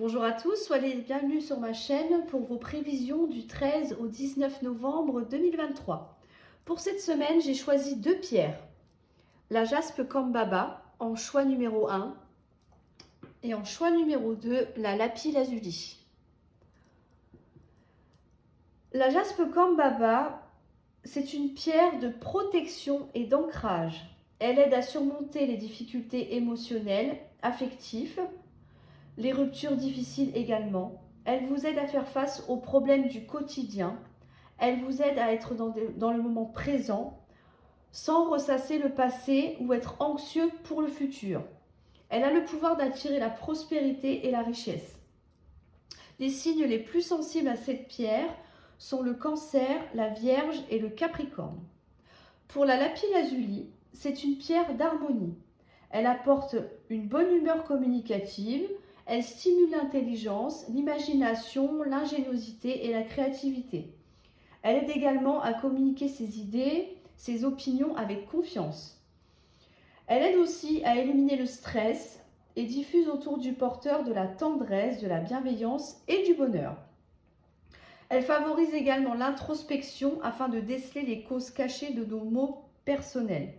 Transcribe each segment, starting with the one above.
Bonjour à tous, soyez les bienvenus sur ma chaîne pour vos prévisions du 13 au 19 novembre 2023. Pour cette semaine, j'ai choisi deux pierres. La jaspe Kambaba en choix numéro 1 et en choix numéro 2, la lapis lazuli. La jaspe Kambaba, c'est une pierre de protection et d'ancrage. Elle aide à surmonter les difficultés émotionnelles, affectives, les ruptures difficiles également. Elle vous aide à faire face aux problèmes du quotidien. Elle vous aide à être dans le moment présent, sans ressasser le passé ou être anxieux pour le futur. Elle a le pouvoir d'attirer la prospérité et la richesse. Les signes les plus sensibles à cette pierre sont le Cancer, la Vierge et le Capricorne. Pour la lapis lazuli, c'est une pierre d'harmonie. Elle apporte une bonne humeur communicative, elle stimule l'intelligence, l'imagination, l'ingéniosité et la créativité. Elle aide également à communiquer ses idées, ses opinions avec confiance. Elle aide aussi à éliminer le stress et diffuse autour du porteur de la tendresse, de la bienveillance et du bonheur. Elle favorise également l'introspection afin de déceler les causes cachées de nos maux personnels.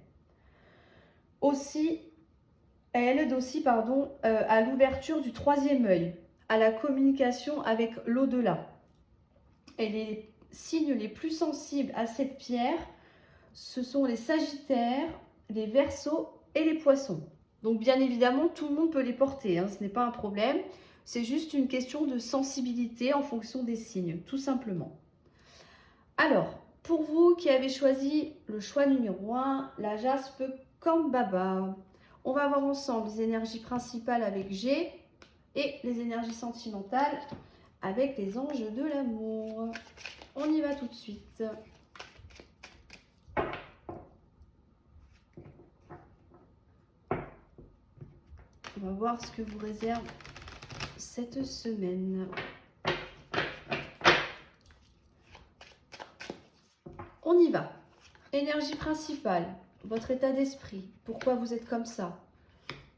Elle aide aussi à l'ouverture du troisième œil, à la communication avec l'au-delà. Et les signes les plus sensibles à cette pierre, ce sont les Sagittaires, les Verseaux et les Poissons. Donc bien évidemment, tout le monde peut les porter, ce n'est pas un problème. C'est juste une question de sensibilité en fonction des signes, tout simplement. Alors, pour vous qui avez choisi le choix numéro 1, la jaspe Kambaba, on va voir ensemble les énergies principales avec G et les énergies sentimentales avec les anges de l'amour. On y va tout de suite. On va voir ce que vous réserve cette semaine. On y va. Énergie principale, votre état d'esprit, pourquoi vous êtes comme ça,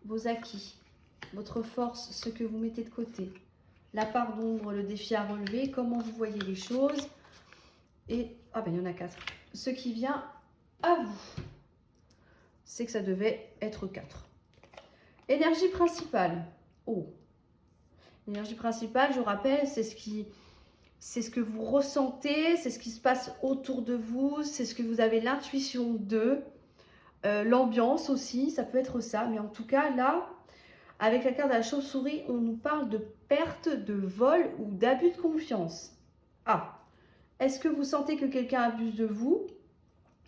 vos acquis, votre force, ce que vous mettez de côté, la part d'ombre, le défi à relever, comment vous voyez les choses, et, il y en a 4, ce qui vient à vous. C'est que ça devait être 4. Énergie principale, l'énergie principale, je rappelle, c'est ce que vous ressentez, c'est ce qui se passe autour de vous, c'est ce que vous avez l'intuition de, l'ambiance aussi, ça peut être ça. Mais en tout cas, là, avec la carte de la chauve-souris, on nous parle de perte, de vol ou d'abus de confiance. Est-ce que vous sentez que quelqu'un abuse de vous,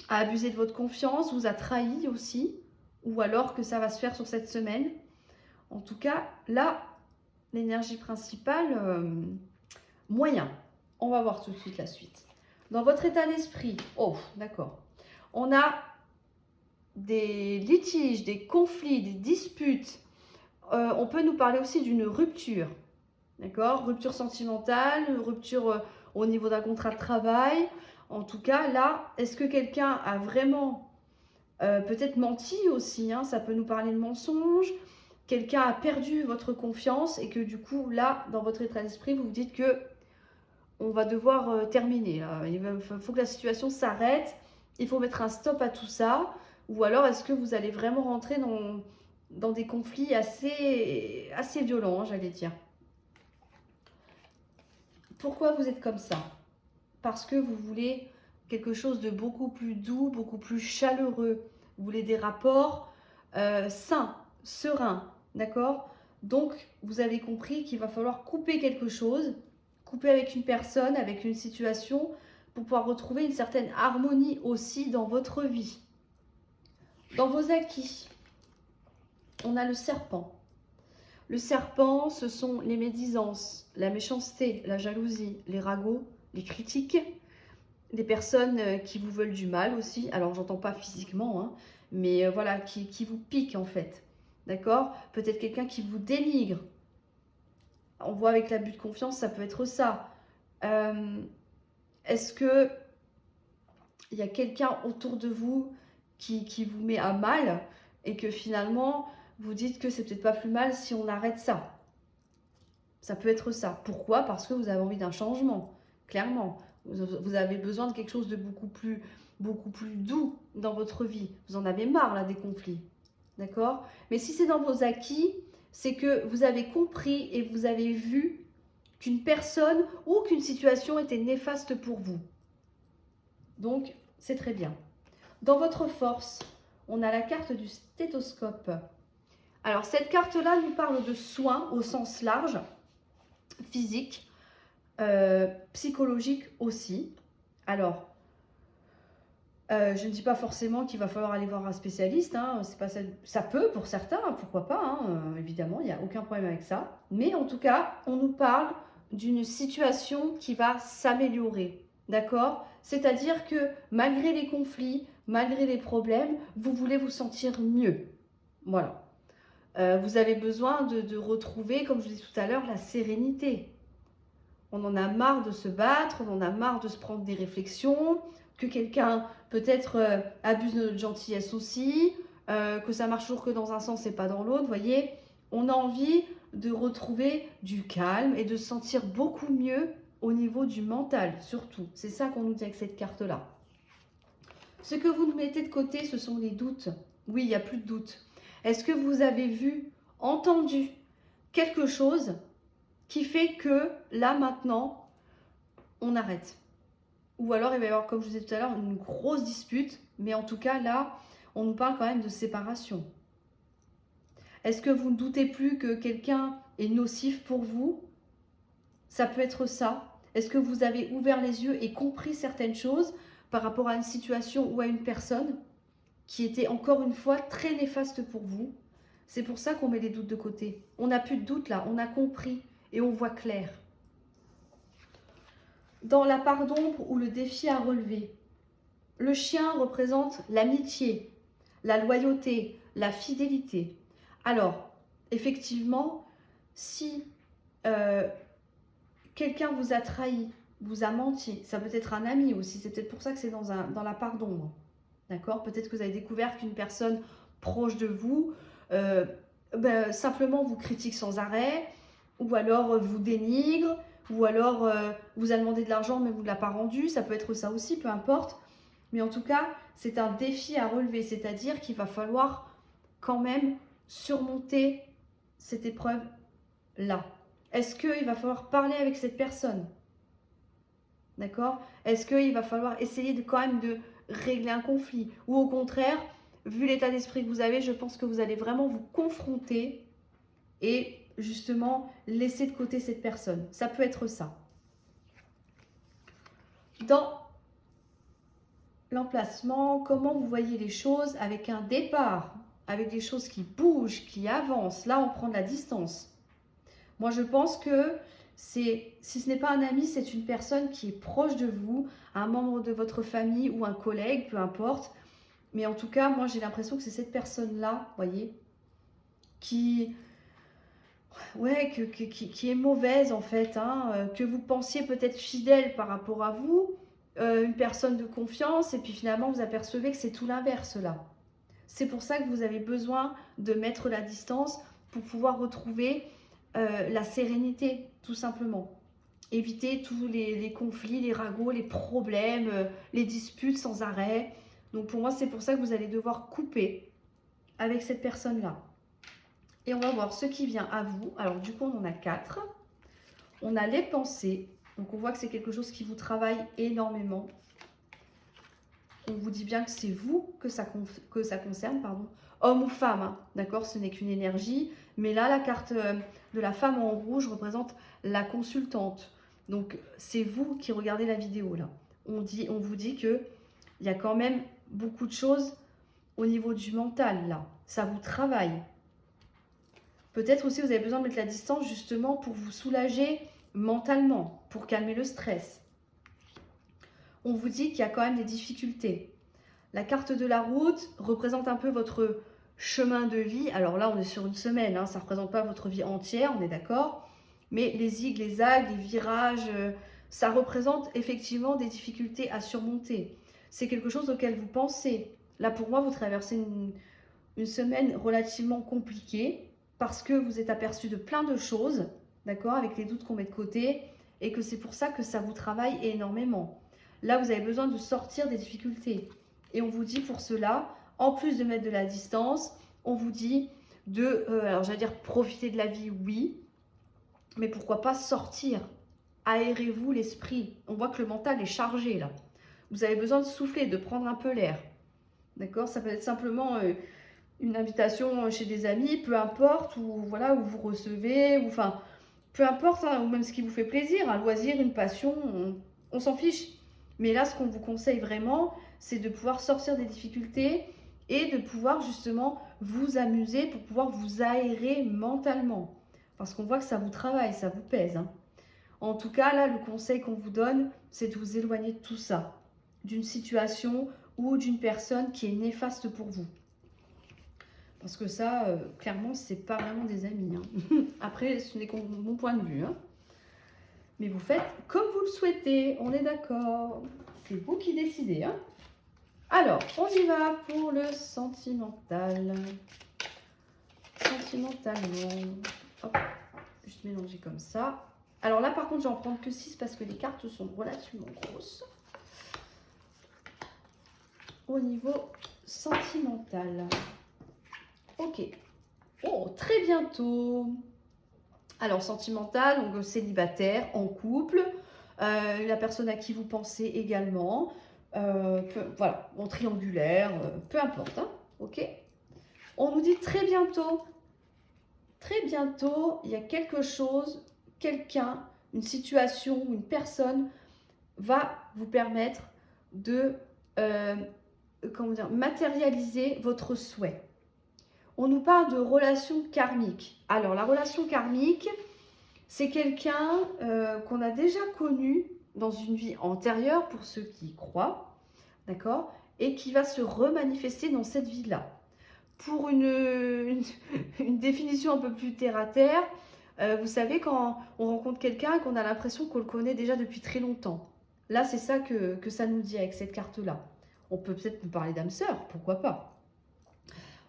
a abusé de votre confiance, vous a trahi aussi, ou alors que ça va se faire sur cette semaine? En tout cas, là, l'énergie principale, moyen. On va voir tout de suite la suite. Dans votre état d'esprit, d'accord. On a des litiges, des conflits, des disputes. On peut nous parler aussi d'une rupture. D'accord? Rupture sentimentale, rupture au niveau d'un contrat de travail. En tout cas, là, est-ce que quelqu'un a vraiment peut-être menti aussi, ça peut nous parler de mensonge. Quelqu'un a perdu votre confiance et que du coup, là, dans votre état d'esprit, vous vous dites que on va devoir terminer. Là. Il faut que la situation s'arrête. Il faut mettre un stop à tout ça. Ou alors, est-ce que vous allez vraiment rentrer dans des conflits assez violents, j'allais dire. Pourquoi vous êtes comme ça? Parce que vous voulez quelque chose de beaucoup plus doux, beaucoup plus chaleureux. Vous voulez des rapports sains, sereins, d'accord? Donc, vous avez compris qu'il va falloir couper quelque chose, couper avec une personne, avec une situation, pour pouvoir retrouver une certaine harmonie aussi dans votre vie. Dans vos acquis, on a le serpent. Le serpent, ce sont les médisances, la méchanceté, la jalousie, les ragots, les critiques, des personnes qui vous veulent du mal aussi. Alors, j'entends pas physiquement, mais voilà, qui vous piquent en fait. D'accord? Peut-être quelqu'un qui vous dénigre. On voit avec l'abus de confiance, ça peut être ça. Est-ce que il y a quelqu'un autour de vous qui vous met à mal et que finalement, vous dites que c'est peut-être pas plus mal si on arrête ça? Ça peut être ça. Pourquoi? Parce que vous avez envie d'un changement, clairement. Vous avez besoin de quelque chose de beaucoup plus doux dans votre vie. Vous en avez marre là des conflits. D'accord? Mais si c'est dans vos acquis, c'est que vous avez compris et vous avez vu qu'une personne ou qu'une situation était néfaste pour vous. Donc, c'est très bien. Dans votre force, on a la carte du stéthoscope. Alors, cette carte-là nous parle de soins au sens large, physique, psychologique aussi. Alors, je ne dis pas forcément qu'il va falloir aller voir un spécialiste, hein, c'est pas ça, ça peut pour certains, pourquoi pas, hein, évidemment, il n'y a aucun problème avec ça. Mais en tout cas, on nous parle d'une situation qui va s'améliorer, d'accord? C'est-à-dire que malgré les conflits, malgré les problèmes, vous voulez vous sentir mieux. Voilà. Vous avez besoin de retrouver, comme je vous disais tout à l'heure, la sérénité. On en a marre de se battre, on en a marre de se prendre des réflexions, que quelqu'un peut-être abuse de notre gentillesse aussi, que ça marche toujours que dans un sens et pas dans l'autre, vous voyez. On a envie de retrouver du calme et de se sentir beaucoup mieux au niveau du mental, surtout. C'est ça qu'on nous dit avec cette carte-là. Ce que vous mettez de côté, ce sont les doutes. Oui, il n'y a plus de doute. Est-ce que vous avez vu, entendu quelque chose qui fait que là, maintenant, on arrête? Ou alors, il va y avoir, comme je vous disais tout à l'heure, une grosse dispute. Mais en tout cas, là, on nous parle quand même de séparation. Est-ce que vous ne doutez plus que quelqu'un est nocif pour vous? Ça peut être ça. Est-ce que vous avez ouvert les yeux et compris certaines choses par rapport à une situation ou à une personne qui était encore une fois très néfaste pour vous? C'est pour ça qu'on met les doutes de côté. On n'a plus de doute là, on a compris et on voit clair. Dans la part d'ombre ou le défi à relever, le chien représente l'amitié, la loyauté, la fidélité. Alors, effectivement, si quelqu'un vous a trahi, vous a menti, ça peut être un ami aussi, c'est peut-être pour ça que c'est dans la part d'ombre. D'accord? Peut-être que vous avez découvert qu'une personne proche de vous simplement vous critique sans arrêt, ou alors vous dénigre, ou alors vous a demandé de l'argent mais vous ne l'a pas rendu, ça peut être ça aussi, peu importe. Mais en tout cas, c'est un défi à relever, c'est-à-dire qu'il va falloir quand même surmonter cette épreuve-là. Est-ce qu'il va falloir parler avec cette personne? D'accord? Est-ce qu'il va falloir essayer quand même de régler un conflit? Ou au contraire, vu l'état d'esprit que vous avez, je pense que vous allez vraiment vous confronter et justement laisser de côté cette personne. Ça peut être ça. Dans l'emplacement, comment vous voyez les choses avec un départ, avec des choses qui bougent, qui avancent? Là, on prend de la distance. Moi, je pense que si ce n'est pas un ami, c'est une personne qui est proche de vous, un membre de votre famille ou un collègue, peu importe. Mais en tout cas, moi, j'ai l'impression que c'est cette personne-là, vous voyez, qui est mauvaise en fait, hein, que vous pensiez peut-être fidèle par rapport à vous, une personne de confiance, et puis finalement, vous apercevez que c'est tout l'inverse là. C'est pour ça que vous avez besoin de mettre la distance pour pouvoir retrouver la sérénité, tout simplement. Éviter tous les conflits, les ragots, les problèmes, les disputes sans arrêt. Donc pour moi, c'est pour ça que vous allez devoir couper avec cette personne-là. Et on va voir ce qui vient à vous. Alors du coup, on en a 4. On a les pensées. Donc on voit que c'est quelque chose qui vous travaille énormément. On vous dit bien que c'est vous que ça concerne, pardon. Homme ou femme, hein, d'accord, ce n'est qu'une énergie. Mais là, la carte de la femme en rouge représente la consultante. Donc, c'est vous qui regardez la vidéo, là. On vous dit qu'il y a quand même beaucoup de choses au niveau du mental, là. Ça vous travaille. Peut-être aussi, vous avez besoin de mettre la distance, justement, pour vous soulager mentalement, pour calmer le stress. On vous dit qu'il y a quand même des difficultés. La carte de la route représente un peu votre chemin de vie. Alors là, on est sur une semaine, hein, ça ne représente pas votre vie entière, on est d'accord. Mais les zigs, les zags, les virages, ça représente effectivement des difficultés à surmonter. C'est quelque chose auquel vous pensez. Là, pour moi, vous traversez une semaine relativement compliquée parce que vous êtes aperçu de plein de choses d'accord, avec les doutes qu'on met de côté, et que c'est pour ça que ça vous travaille énormément. Là, vous avez besoin de sortir des difficultés. Et on vous dit pour cela, en plus de mettre de la distance, on vous dit de, alors j'allais dire profiter de la vie, oui, mais pourquoi pas sortir. Aérez-vous l'esprit. On voit que le mental est chargé là. Vous avez besoin de souffler, de prendre un peu l'air. D'accord? Ça peut être simplement une invitation chez des amis, peu importe, ou voilà, où vous recevez, ou enfin, peu importe, hein, ou même ce qui vous fait plaisir, un loisir, une passion, on s'en fiche. Mais là, ce qu'on vous conseille vraiment, c'est de pouvoir sortir des difficultés et de pouvoir justement vous amuser pour pouvoir vous aérer mentalement. Parce qu'on voit que ça vous travaille, ça vous pèse, hein. En tout cas, là, le conseil qu'on vous donne, c'est de vous éloigner de tout ça, d'une situation ou d'une personne qui est néfaste pour vous. Parce que ça, clairement, c'est pas vraiment des amis, hein. Après, ce n'est que mon point de vue, hein. Mais vous faites comme vous le souhaitez, on est d'accord. C'est vous qui décidez, hein. Alors, on y va pour le sentimental. Sentimentalement. Hop, juste mélanger comme ça. Alors là, par contre, je vais en prendre que 6 parce que les cartes sont relativement grosses. Au niveau sentimental. Ok. Oh, très bientôt. Alors, sentimental, donc célibataire, en couple, la personne à qui vous pensez également, voilà, en triangulaire, peu importe, hein, ok. On nous dit très bientôt, il y a quelque chose, quelqu'un, une situation, une personne va vous permettre de comment dire, matérialiser votre souhait. On nous parle de relation karmique. Alors, la relation karmique, c'est quelqu'un qu'on a déjà connu dans une vie antérieure, pour ceux qui y croient, d'accord, et qui va se remanifester dans cette vie-là. Pour une définition un peu plus terre-à-terre, vous savez, quand on rencontre quelqu'un et qu'on a l'impression qu'on le connaît déjà depuis très longtemps. Là, c'est ça que ça nous dit avec cette carte-là. On peut peut-être nous parler d'âme sœur, pourquoi pas.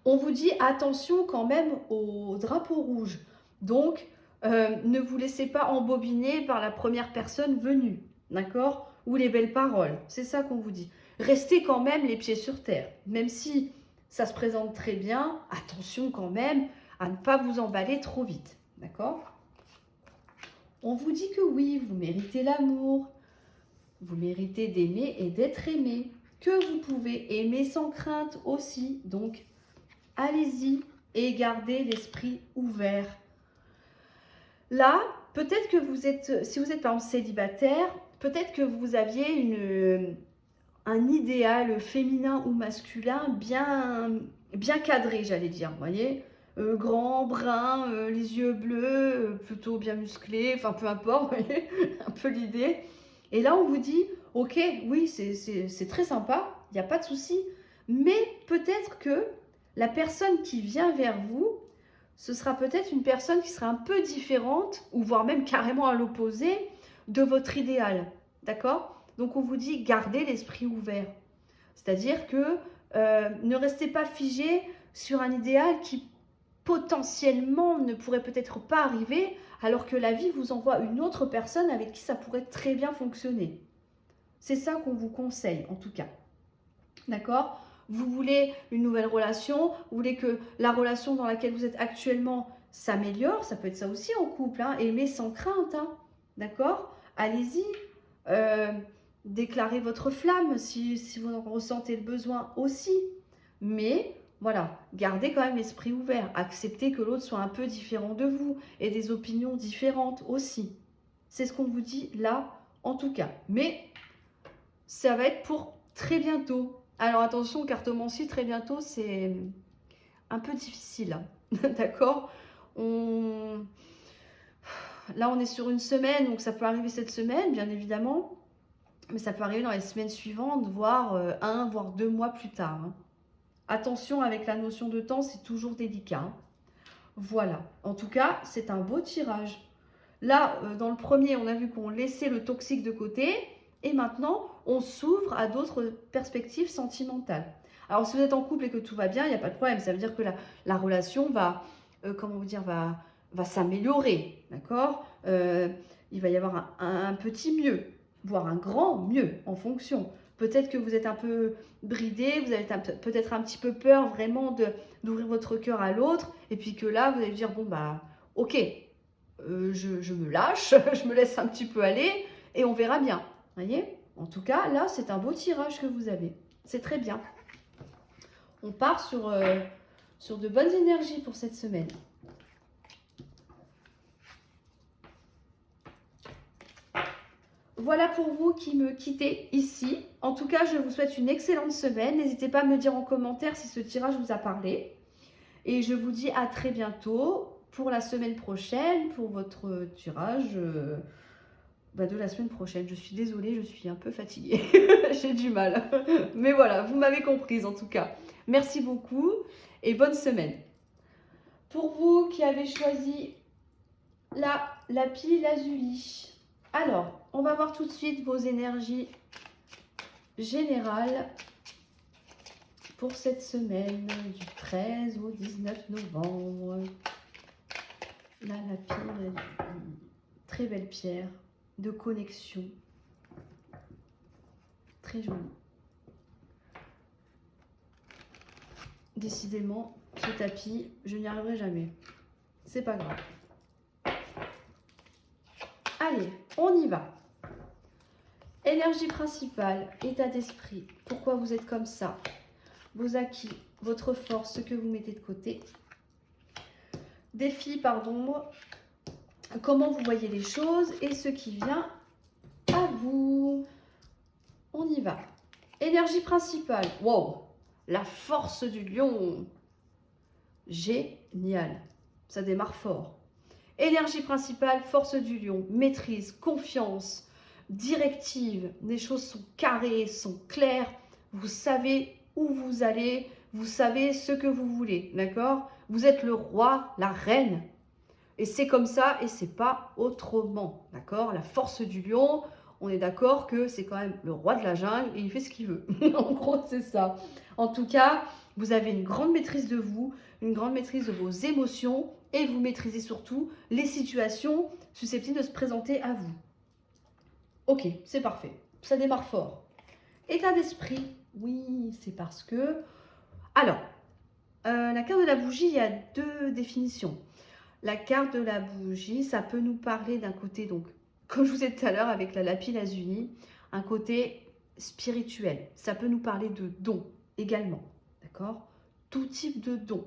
On vous dit attention quand même au drapeau rouge. Donc, ne vous laissez pas embobiner par la première personne venue, d'accord? Ou les belles paroles, c'est ça qu'on vous dit. Restez quand même les pieds sur terre, même si ça se présente très bien, attention quand même à ne pas vous emballer trop vite, d'accord? On vous dit que oui, vous méritez l'amour, vous méritez d'aimer et d'être aimé, que vous pouvez aimer sans crainte aussi, donc allez-y et gardez l'esprit ouvert. Là, peut-être que vous êtes, si vous êtes par exemple célibataire, peut-être que vous aviez un idéal féminin ou masculin bien cadré, j'allais dire, vous voyez, grand, brun, les yeux bleus, plutôt bien musclé, enfin peu importe, vous voyez, un peu l'idée. Et là, on vous dit, ok, oui, c'est très sympa, il n'y a pas de souci, mais peut-être que la personne qui vient vers vous, ce sera peut-être une personne qui sera un peu différente, ou voire même carrément à l'opposé de votre idéal, d'accord? Donc on vous dit, gardez l'esprit ouvert. C'est-à-dire que ne restez pas figé sur un idéal qui potentiellement ne pourrait peut-être pas arriver, alors que la vie vous envoie une autre personne avec qui ça pourrait très bien fonctionner. C'est ça qu'on vous conseille, en tout cas. D'accord? Vous voulez une nouvelle relation, vous voulez que la relation dans laquelle vous êtes actuellement s'améliore, ça peut être ça aussi en couple, hein, aimer sans crainte, hein, d'accord? Allez-y, déclarez votre flamme si vous en ressentez le besoin aussi, mais voilà, gardez quand même l'esprit ouvert, acceptez que l'autre soit un peu différent de vous et des opinions différentes aussi. C'est ce qu'on vous dit là, en tout cas, mais ça va être pour très bientôt. Alors attention, cartomancie, très bientôt, c'est un peu difficile, hein. D'accord? Là, on est sur une semaine, donc ça peut arriver cette semaine, bien évidemment. Mais ça peut arriver dans les semaines suivantes, voire 1, voire 2 mois plus tard, hein. Attention avec la notion de temps, c'est toujours délicat, hein. Voilà. En tout cas, c'est un beau tirage. Là, dans le premier, on a vu qu'on laissait le toxique de côté. Et maintenant, on s'ouvre à d'autres perspectives sentimentales. Alors, si vous êtes en couple et que tout va bien, il n'y a pas de problème. Ça veut dire que la relation va, comment vous dire, va va s'améliorer, d'accord? Il va y avoir un petit mieux, voire un grand mieux en fonction. Peut-être que vous êtes un peu bridé, vous avez peut-être un petit peu peur vraiment d'ouvrir votre cœur à l'autre, et puis que là, vous allez dire, bon, bah, ok, je me lâche, je me laisse un petit peu aller, et on verra bien, voyez? En tout cas, là, c'est un beau tirage que vous avez. C'est très bien. On part sur de bonnes énergies pour cette semaine. Voilà pour vous qui me quittez ici. En tout cas, je vous souhaite une excellente semaine. N'hésitez pas à me dire en commentaire si ce tirage vous a parlé. Et je vous dis à très bientôt pour la semaine prochaine, pour votre tirage de la semaine prochaine. Je suis désolée, je suis un peu fatiguée. J'ai du mal. Mais voilà, vous m'avez comprise en tout cas. Merci beaucoup et bonne semaine. Pour vous qui avez choisi la lapis lazuli. Alors, on va voir tout de suite vos énergies générales pour cette semaine du 13 au 19 novembre. La lapis lazuli, très belle pierre de connexion, très jolie. Décidément, ce tapis, je n'y arriverai jamais. C'est pas grave. Allez, on y va. Énergie principale, état d'esprit. Pourquoi vous êtes comme ça? Vos acquis, votre force, ce que vous mettez de côté. Défi, pardon. Comment vous voyez les choses et ce qui vient à vous. On y va. Énergie principale. Wow, la force du lion. Génial. Ça démarre fort. Énergie principale, force du lion, maîtrise, confiance, directive. Les choses sont carrées, sont claires. Vous savez où vous allez, vous savez ce que vous voulez, d'accord? Vous êtes le roi, la reine. Et c'est comme ça et c'est pas autrement, d'accord? La force du lion, on est d'accord que c'est quand même le roi de la jungle et il fait ce qu'il veut. En gros, c'est ça. En tout cas, vous avez une grande maîtrise de vous, une grande maîtrise de vos émotions et vous maîtrisez surtout les situations susceptibles de se présenter à vous. Ok, c'est parfait. Ça démarre fort. État d'esprit, oui, c'est parce que... Alors, la carte de la bougie, il y a deux définitions. La carte de la bougie, ça peut nous parler d'un côté, donc, comme je vous ai dit tout à l'heure avec la lapis lazuli, un côté spirituel. Ça peut nous parler de dons également, d'accord? Tout type de dons.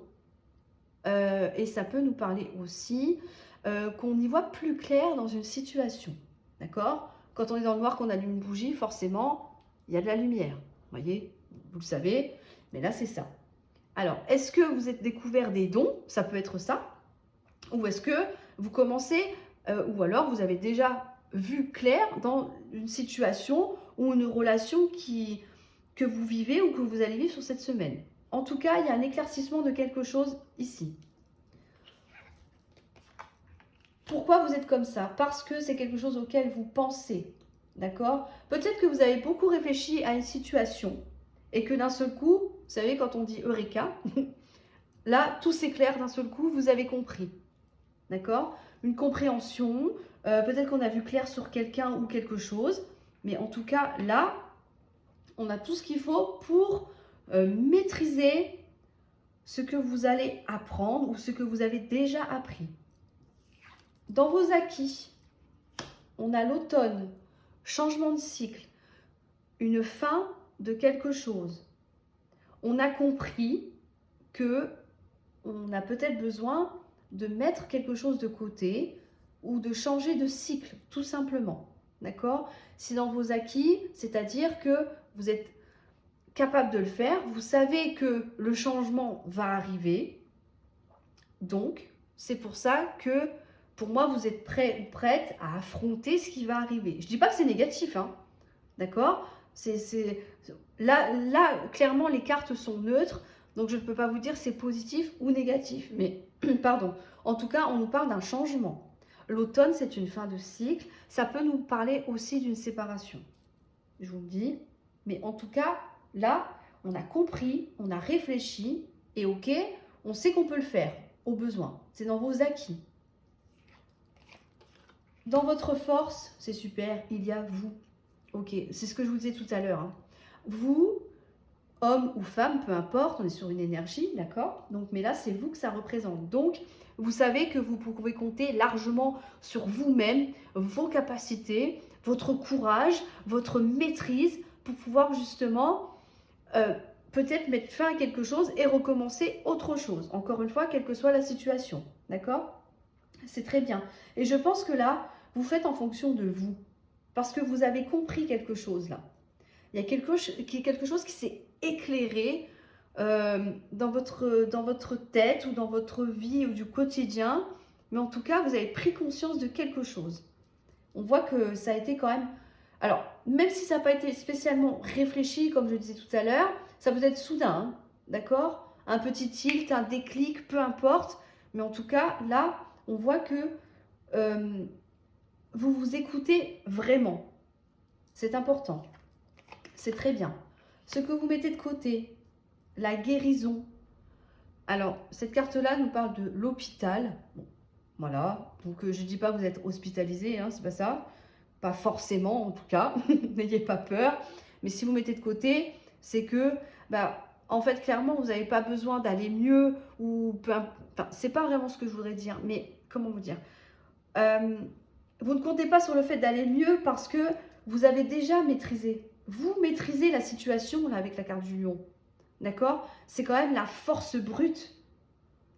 Et ça peut nous parler aussi qu'on y voit plus clair dans une situation, d'accord? Quand on est dans le noir, qu'on allume une bougie, forcément, il y a de la lumière. Vous voyez, vous le savez, mais là, c'est ça. Alors, est-ce que vous êtes découvert des dons? Ça peut être ça. Ou est-ce que vous commencez, ou alors vous avez déjà vu clair dans une situation ou une relation que vous vivez ou que vous allez vivre sur cette semaine. En tout cas, il y a un éclaircissement de quelque chose ici. Pourquoi vous êtes comme ça? Parce que c'est quelque chose auquel vous pensez, d'accord? Peut-être que vous avez beaucoup réfléchi à une situation et que d'un seul coup, vous savez, quand on dit Eureka, là, tout s'éclaire d'un seul coup, vous avez compris. D'accord? Une compréhension, peut-être qu'on a vu clair sur quelqu'un ou quelque chose, mais en tout cas, là, on a tout ce qu'il faut pour maîtriser ce que vous allez apprendre ou ce que vous avez déjà appris. Dans vos acquis, on a l'automne, changement de cycle, une fin de quelque chose. On a compris que on a peut-être besoin de mettre quelque chose de côté ou de changer de cycle, tout simplement. D'accord? Si dans vos acquis, c'est-à-dire que vous êtes capable de le faire, vous savez que le changement va arriver. Donc, c'est pour ça que, pour moi, vous êtes prêt ou prête à affronter ce qui va arriver. Je ne dis pas que c'est négatif, hein, d'accord? Là, clairement, les cartes sont neutres. Donc, je ne peux pas vous dire c'est positif ou négatif. Mais, pardon, en tout cas, on nous parle d'un changement. L'automne, c'est une fin de cycle. Ça peut nous parler aussi d'une séparation. Je vous le dis. Mais en tout cas, là, on a compris, on a réfléchi. Et ok, on sait qu'on peut le faire, au besoin. C'est dans vos acquis. Dans votre force, c'est super, il y a vous. Ok, c'est ce que je vous disais tout à l'heure, hein. Vous, homme ou femme, peu importe, on est sur une énergie, d'accord? Donc, mais là, c'est vous que ça représente. Donc, vous savez que vous pouvez compter largement sur vous-même, vos capacités, votre courage, votre maîtrise pour pouvoir justement euh, peut-être mettre fin à quelque chose et recommencer autre chose. Encore une fois, quelle que soit la situation, d'accord? C'est très bien. Et je pense que là, vous faites en fonction de vous, parce que vous avez compris quelque chose là. Il y a quelque chose qui s'est éclairé dans votre tête ou dans votre vie ou du quotidien, mais en tout cas, vous avez pris conscience de quelque chose. On voit que ça a été quand même... Alors, même si ça n'a pas été spécialement réfléchi, comme je disais tout à l'heure, ça peut être soudain, hein, d'accord? Un petit tilt, un déclic, peu importe. Mais en tout cas, là, on voit que euh, vous vous écoutez vraiment. C'est important. C'est très bien. Ce que vous mettez de côté, la guérison. Alors, cette carte-là nous parle de l'hôpital. Bon, voilà. Donc, je ne dis pas que vous êtes hospitalisé, hein, c'est pas ça. Pas forcément, en tout cas. N'ayez pas peur. Mais si vous mettez de côté, c'est que, bah, en fait, clairement, vous n'avez pas besoin d'aller mieux ou peu imp- Enfin, c'est pas vraiment ce que je voudrais dire. Mais comment vous dire Euh, Vous ne comptez pas sur le fait d'aller mieux parce que vous avez déjà maîtrisé. Vous maîtrisez la situation là avec la carte du lion. D'accord? C'est quand même la force brute.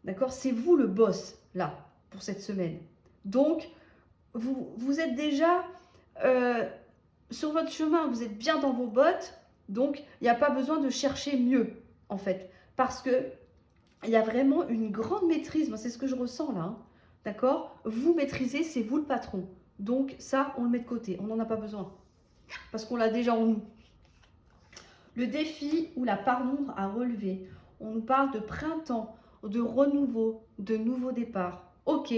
D'accord? C'est vous le boss là pour cette semaine. Donc, vous êtes déjà euh, sur votre chemin, vous êtes bien dans vos bottes. Donc, il n'y a pas besoin de chercher mieux en fait. Parce que il y a vraiment une grande maîtrise. Moi, c'est ce que je ressens là, hein. D'accord? Vous maîtrisez, c'est vous le patron. Donc ça, on le met de côté. On n'en a pas besoin. Parce qu'on l'a déjà en nous. Le défi ou la part d'ombre à relever. On nous parle de printemps, de renouveau, de nouveau départ. Ok.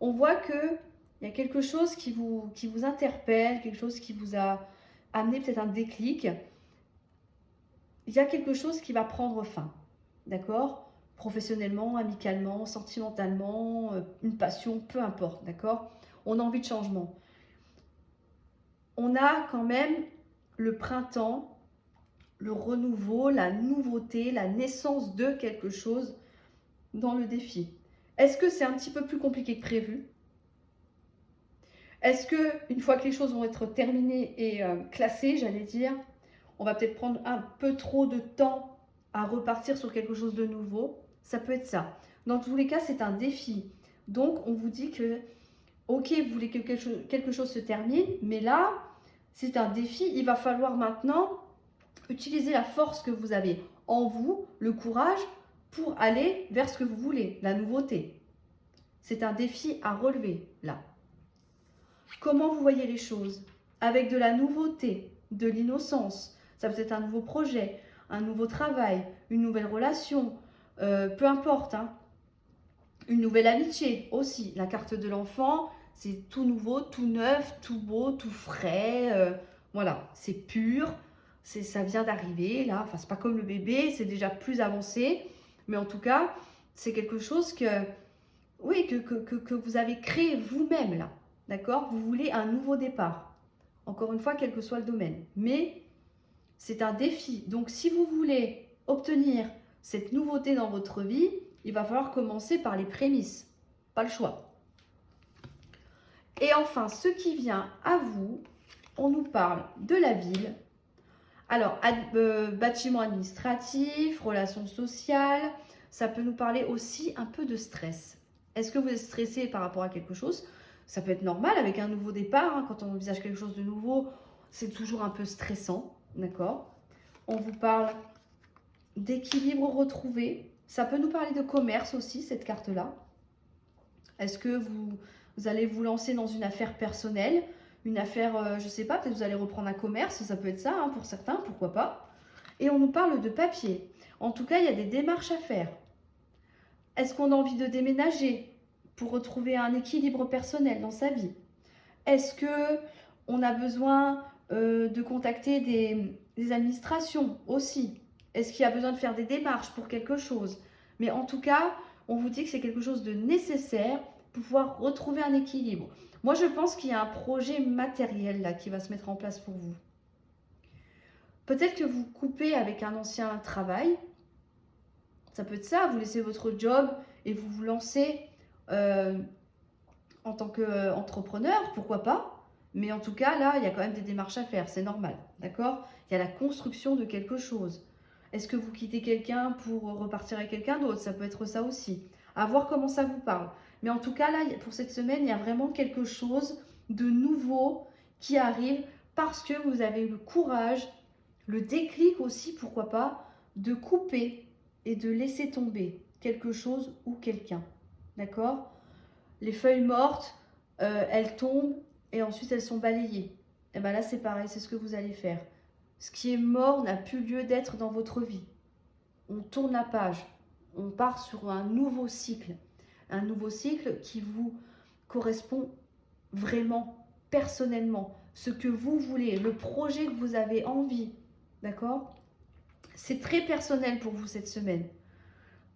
On voit que il y a quelque chose qui vous interpelle, quelque chose qui vous a amené peut-être un déclic. Il y a quelque chose qui va prendre fin. D'accord? Professionnellement, amicalement, sentimentalement, une passion, peu importe, d'accord? On a envie de changement. On a quand même le printemps, le renouveau, la nouveauté, la naissance de quelque chose dans le défi. Est-ce que c'est un petit peu plus compliqué que prévu? Est-ce que une fois que les choses vont être terminées et classées, j'allais dire, on va peut-être prendre un peu trop de temps à repartir sur quelque chose de nouveau? Ça peut être ça. Dans tous les cas, c'est un défi. Donc, on vous dit que, ok, vous voulez que quelque chose se termine, mais là, c'est un défi. Il va falloir maintenant utiliser la force que vous avez en vous, le courage, pour aller vers ce que vous voulez, la nouveauté. C'est un défi à relever, là. Comment vous voyez les choses? Avec de la nouveauté, de l'innocence. Ça peut être un nouveau projet, un nouveau travail, une nouvelle relation, peu importe, hein. Une nouvelle amitié aussi. La carte de l'enfant, c'est tout nouveau, tout neuf, tout beau, tout frais. Voilà, c'est pur, ça vient d'arriver là. Enfin, c'est pas comme le bébé, c'est déjà plus avancé. Mais en tout cas, c'est quelque chose que, oui, que vous avez créé vous-même là. D'accord? Vous voulez un nouveau départ. Encore une fois, quel que soit le domaine. Mais c'est un défi. Donc, si vous voulez obtenir cette nouveauté dans votre vie, il va falloir commencer par les prémices. Pas le choix. Et enfin, ce qui vient à vous, on nous parle de la ville. Alors, bâtiment administratif, relations sociales, ça peut nous parler aussi un peu de stress. Est-ce que vous êtes stressé par rapport à quelque chose? Ça peut être normal avec un nouveau départ, hein, quand on envisage quelque chose de nouveau, c'est toujours un peu stressant, d'accord? On vous parle d'équilibre retrouvé. Ça peut nous parler de commerce aussi, cette carte-là. Est-ce que vous allez vous lancer dans une affaire personnelle, une affaire, je ne sais pas, peut-être vous allez reprendre un commerce, ça peut être ça, hein, pour certains, pourquoi pas. Et on nous parle de papier. En tout cas, il y a des démarches à faire. Est-ce qu'on a envie de déménager pour retrouver un équilibre personnel dans sa vie? Est-ce que on a besoin de contacter des administrations aussi? Est-ce qu'il y a besoin de faire des démarches pour quelque chose? Mais en tout cas, on vous dit que c'est quelque chose de nécessaire pour pouvoir retrouver un équilibre. Moi, je pense qu'il y a un projet matériel là qui va se mettre en place pour vous. Peut-être que vous coupez avec un ancien travail. Ça peut être ça, vous laissez votre job et vous vous lancez euh, en tant qu'entrepreneur, pourquoi pas. Mais en tout cas, là, il y a quand même des démarches à faire, c'est normal, d'accord? Il y a la construction de quelque chose. Est-ce que vous quittez quelqu'un pour repartir avec quelqu'un d'autre? Ça peut être ça aussi. À voir comment ça vous parle. Mais en tout cas, là, pour cette semaine, il y a vraiment quelque chose de nouveau qui arrive parce que vous avez eu le courage, le déclic aussi, pourquoi pas, de couper et de laisser tomber quelque chose ou quelqu'un. D'accord? Les feuilles mortes, elles tombent et ensuite elles sont balayées. Et bien là, c'est pareil, c'est ce que vous allez faire. Ce qui est mort n'a plus lieu d'être dans votre vie. On tourne la page, on part sur un nouveau cycle. Un nouveau cycle qui vous correspond vraiment, personnellement. Ce que vous voulez, le projet que vous avez envie. D'accord? C'est très personnel pour vous cette semaine.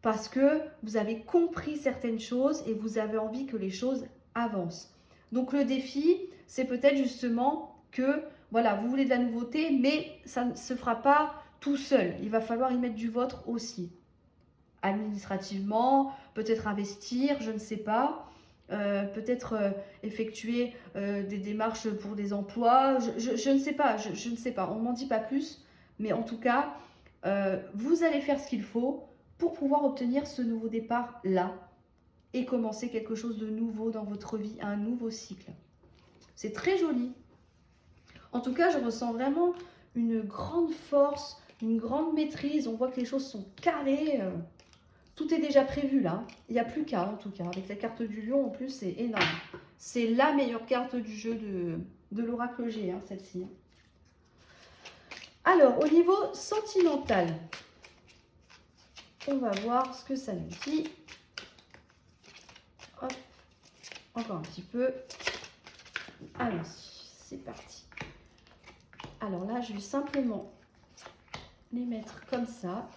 Parce que vous avez compris certaines choses et vous avez envie que les choses avancent. Donc le défi, c'est peut-être justement que, voilà, vous voulez de la nouveauté, mais ça ne se fera pas tout seul. Il va falloir y mettre du vôtre aussi. Administrativement, peut-être investir, je ne sais pas. Peut-être effectuer des démarches pour des emplois. Je ne sais pas, je ne sais pas. On ne m'en dit pas plus. Mais en tout cas, vous allez faire ce qu'il faut pour pouvoir obtenir ce nouveau départ-là et commencer quelque chose de nouveau dans votre vie, un nouveau cycle. C'est très joli. En tout cas, je ressens vraiment une grande force, une grande maîtrise. On voit que les choses sont carrées. Tout est déjà prévu là. Il n'y a plus qu'à en tout cas. Avec la carte du lion en plus, c'est énorme. C'est la meilleure carte du jeu de l'oracle G, hein, celle-ci. Alors, au niveau sentimental, on va voir ce que ça nous dit. Hop, encore un petit peu. Allons-y, c'est parti. Alors là, je vais simplement les mettre comme ça.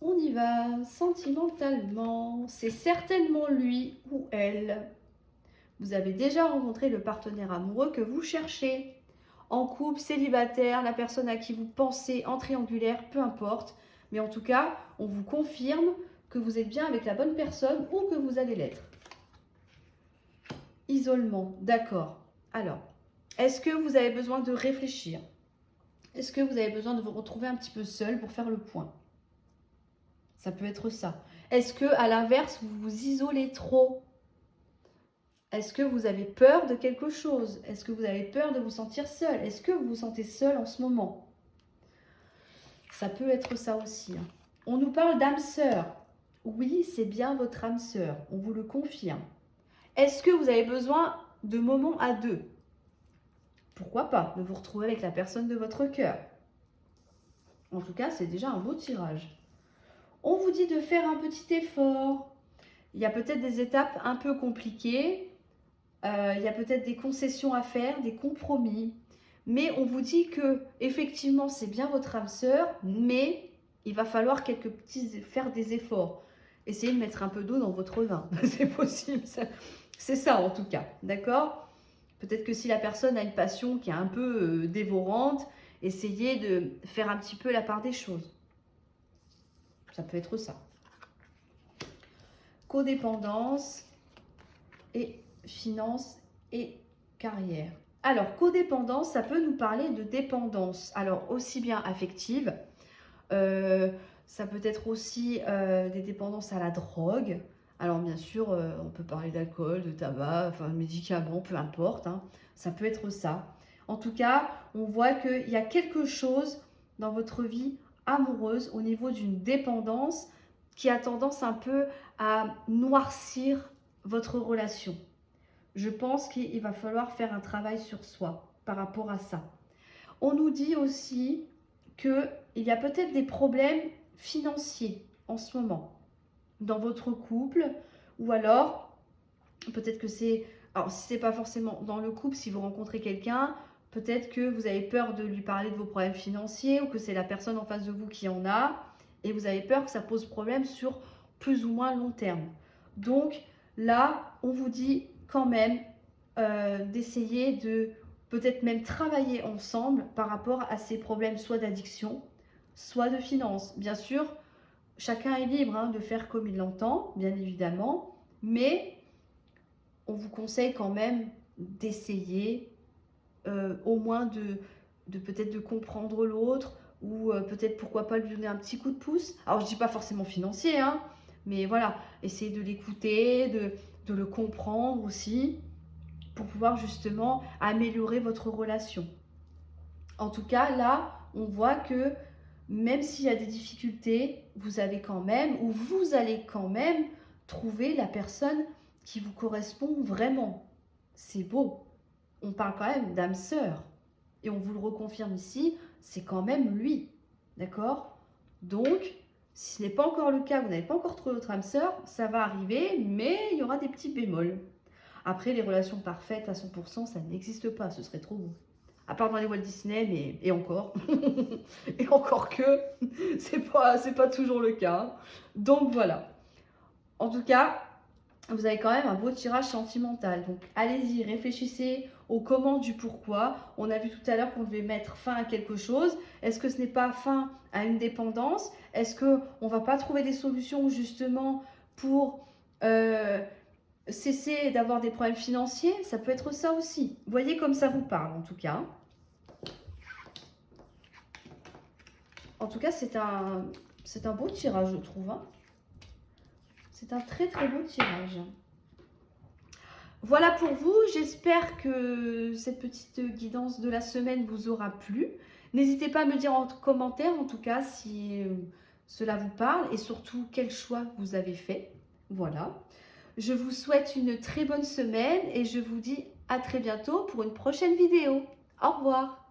On y va, sentimentalement. C'est certainement lui ou elle. Vous avez déjà rencontré le partenaire amoureux que vous cherchez. En couple, célibataire, la personne à qui vous pensez, en triangulaire, peu importe. Mais en tout cas, on vous confirme que vous êtes bien avec la bonne personne ou que vous allez l'être. Isolement, d'accord. Alors, est-ce que vous avez besoin de réfléchir? Est-ce que vous avez besoin de vous retrouver un petit peu seul pour faire le point? Ça peut être ça. Est-ce que, à l'inverse, vous vous isolez trop? Est-ce que vous avez peur de quelque chose? Est-ce que vous avez peur de vous sentir seul? Est-ce que vous vous sentez seul en ce moment? Ça peut être ça aussi. On nous parle d'âme sœur. Oui, c'est bien votre âme sœur. On vous le confirme. Est-ce que vous avez besoin de moments à deux? Pourquoi pas de vous retrouver avec la personne de votre cœur? En tout cas, c'est déjà un beau tirage. On vous dit de faire un petit effort. Il y a peut-être des étapes un peu compliquées. Il y a peut-être des concessions à faire, des compromis. Mais on vous dit que effectivement, c'est bien votre âme sœur, mais il va falloir faire des efforts. Essayez de mettre un peu d'eau dans votre vin. C'est possible. C'est ça en tout cas. D'accord? Peut-être que si la personne a une passion qui est un peu dévorante, essayez de faire un petit peu la part des choses. Ça peut être ça. Codépendance et finances et carrière. Alors, codépendance, ça peut nous parler de dépendance. Alors, aussi bien affective, ça peut être aussi des dépendances à la drogue. Alors, bien sûr, on peut parler d'alcool, de tabac, enfin, de médicaments, peu importe. Hein. Ça peut être ça. En tout cas, on voit qu'il y a quelque chose dans votre vie amoureuse au niveau d'une dépendance qui a tendance un peu à noircir votre relation. Je pense qu'il va falloir faire un travail sur soi par rapport à ça. On nous dit aussi qu'il y a peut-être des problèmes financiers en ce moment dans votre couple, ou alors peut-être que c'est, alors si c'est pas forcément dans le couple, si vous rencontrez quelqu'un, peut-être que vous avez peur de lui parler de vos problèmes financiers ou que c'est la personne en face de vous qui en a et vous avez peur que ça pose problème sur plus ou moins long terme. Donc là, on vous dit quand même d'essayer de peut-être même travailler ensemble par rapport à ces problèmes soit d'addiction, soit de finances. Bien sûr, chacun est libre hein, de faire comme il l'entend, bien évidemment, mais on vous conseille quand même d'essayer au moins de peut-être de comprendre l'autre ou peut-être pourquoi pas lui donner un petit coup de pouce. Alors je dis pas forcément financier, hein, mais voilà, essayer de l'écouter, de le comprendre aussi pour pouvoir justement améliorer votre relation. En tout cas, là, on voit que même s'il y a des difficultés, vous avez quand même, ou vous allez quand même trouver la personne qui vous correspond vraiment. C'est beau. On parle quand même d'âme sœur. Et on vous le reconfirme ici, c'est quand même lui. D'accord? Donc, si ce n'est pas encore le cas, vous n'avez pas encore trouvé votre âme sœur, ça va arriver, mais il y aura des petits bémols. Après, les relations parfaites à 100%, ça n'existe pas, ce serait trop beau. À part dans les Walt Disney, mais et encore. Et encore que, c'est pas toujours le cas. Hein. Donc voilà. En tout cas, vous avez quand même un beau tirage sentimental. Donc allez-y, réfléchissez au comment, du pourquoi. On a vu tout à l'heure qu'on devait mettre fin à quelque chose. Est-ce que ce n'est pas fin à une dépendance? Est-ce qu'on ne va pas trouver des solutions justement pour cesser d'avoir des problèmes financiers? Ça peut être ça aussi. Voyez comme ça vous parle en tout cas. En tout cas, c'est un beau tirage, je trouve. Hein. C'est un très très beau tirage. Voilà pour vous. J'espère que cette petite guidance de la semaine vous aura plu. N'hésitez pas à me dire en commentaire, en tout cas, si cela vous parle et surtout quel choix vous avez fait. Voilà. Je vous souhaite une très bonne semaine et je vous dis à très bientôt pour une prochaine vidéo. Au revoir.